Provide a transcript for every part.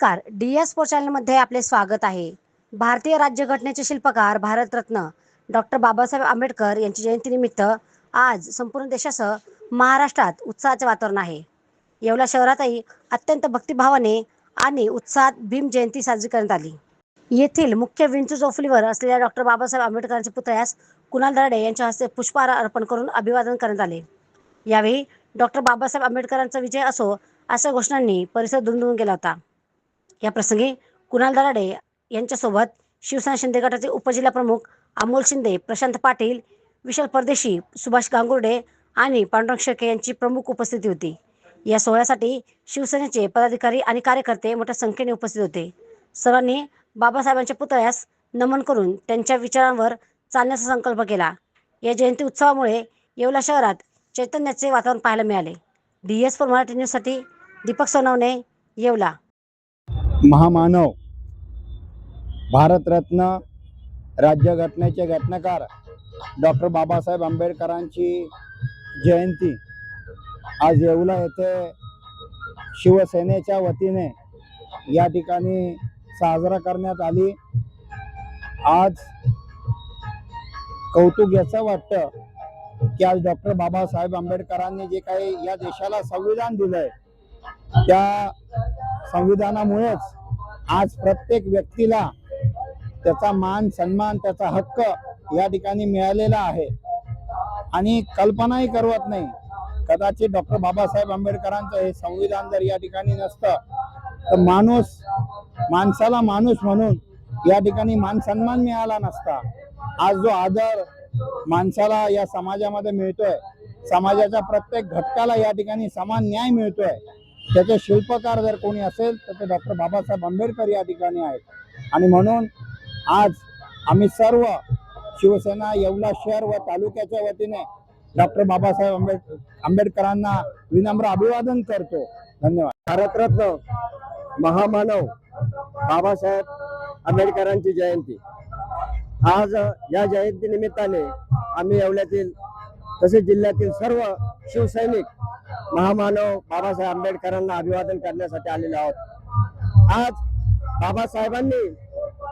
नमस्कार, DS4 चॅनलमध्ये आपले स्वागत आहे. भारतीय राज्यघटनेचे शिल्पकार भारतरत्न डॉक्टर बाबासाहेब आंबेडकर यांची जयंतीनिमित्त आज संपूर्ण देशासह महाराष्ट्रात उत्साहाचे वातावरण आहे. येवला शहरातही अत्यंत भक्तिभावाने आणि उत्साहात भीम जयंती साजरी करण्यात आली. येथील मुख्य विंचू चौफुलीवर असलेल्या डॉक्टर बाबासाहेब आंबेडकरांच्या पुतळ्यास कुणाल दराडे यांच्या हस्ते पुष्पहार अर्पण करून अभिवादन करण्यात आले. यावेळी डॉक्टर बाबासाहेब आंबेडकरांचा विजय असो अशा घोषणांनी परिसर दुमदुमून गेला होता. या प्रसंगी कुणाल दराडे यांच्यासोबत शिवसेना शिंदे गटाचे उपजिल्हाप्रमुख अमोल शिंदे, प्रशांत पाटील, विशाल परदेशी, सुभाष गांगुर्डे आणि पांडुरंग शेळके यांची प्रमुख उपस्थिती होती. या सोहळ्यासाठी शिवसेनेचे पदाधिकारी आणि कार्यकर्ते मोठ्या संख्येने उपस्थित होते. सर्वांनी बाबासाहेबांच्या पुतळ्यास नमन करून त्यांच्या विचारांवर चालण्याचा संकल्प केला. या जयंती उत्सवामुळे येवला शहरात चैतन्याचे वातावरण पाहायला मिळाले. DS4 मराठी न्यूजसाठी दीपक सोनवणे, येवला. महामानव, भारतरत्न, राज्यघटनेचे घटनाकार डॉक्टर बाबासाहेब आंबेडकरांची जयंती आज येवला येथे शिवसेनेच्या वतीने या ठिकाणी साजरा करण्यात आली. आज कौतुक याचं वाटतं की आज डॉक्टर बाबासाहेब आंबेडकरांनी जे काही या देशाला संविधान दिलंय त्या संविधानामुळेच आज प्रत्येक व्यक्तीला त्याचा मान सन्मान, त्याचा हक्क या ठिकाणी मिळालेला आहे. आणि कल्पनाही करवत नाही, कदाचित डॉक्टर बाबासाहेब आंबेडकरांचं हे संविधान जर या ठिकाणी नसतं तर माणसाला माणूस म्हणून या ठिकाणी मान सन्मान मिळाला नसता. आज जो आदर माणसाला या समाजामध्ये मिळतोय, समाजाच्या प्रत्येक घटकाला या ठिकाणी समान न्याय मिळतोय, त्याचे शिल्पकार जर कोणी असेल तर ते डॉक्टर बाबासाहेब आंबेडकर या ठिकाणी आहेत. आणि म्हणून आज आम्ही सर्व शिवसेना येवला शहर व तालुक्याच्या वतीने डॉक्टर बाबासाहेब आंबेडकरांना विनम्र अभिवादन करतो. धन्यवाद. भारतरत्न महामानव बाबासाहेब आंबेडकरांची जयंती आज या जयंती निमित्ताने आम्ही येवल्यातील तसेच जिल्ह्यातील सर्व शिवसैनिक महामानव बाबासाहेब आंबेडकरांना अभिवादन करण्यासाठी आलेले आहोत. आज बाबासाहेबांनी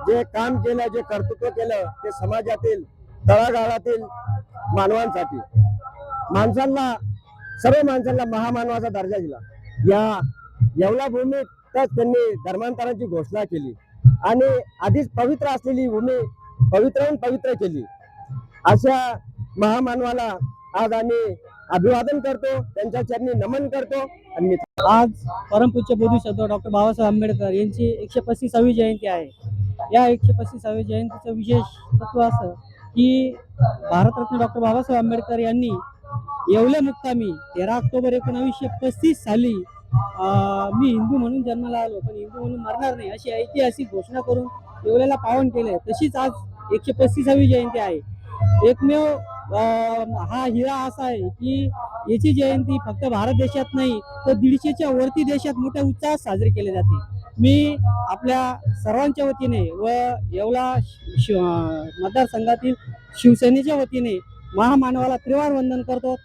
जे काम केलं, जे कर्तृत्व केलं ते समाजातील तळागाळातील मानवांसाठी, सर्व माणसांना महामानवाचा दर्जा दिला. या येवला भूमीतच त्यांनी धर्मांतराची घोषणा केली आणि आधीच पवित्र असलेली भूमी पवित्रहून पवित्र केली. अशा महामानवाला आज आम्ही अभिवादन करतो, त्यांच्या चरणी नमन करतो. आणि आज परमपूज्य बोधिसत्व डॉक्टर बाबासाहेब आंबेडकर यांची 135वी जयंती आहे. या 135वी जयंतीचं विशेष तत्व असं की भारतरत्न डॉक्टर बाबासाहेब आंबेडकर यांनी येवले मुक्कामी 13 ऑक्टोबर 1935 साली मी हिंदू म्हणून जन्माला आलो पण हिंदू म्हणून मरणार नाही अशी ऐतिहासिक घोषणा करून येवल्याला पावन केले. तशीच आज 135वी जयंती आहे. एकमेव हा हिरा असा आहे की याची जयंती फक्त भारत देशात नाही तर 150च्या वरती देशात मोठ्या उत्साहात साजरी केली जाते. मी आपल्या सर्वांच्या वतीने व येवला मतदारसंघातील शिवसेनेच्या वतीने महामानवाला त्रिवार वंदन करतो.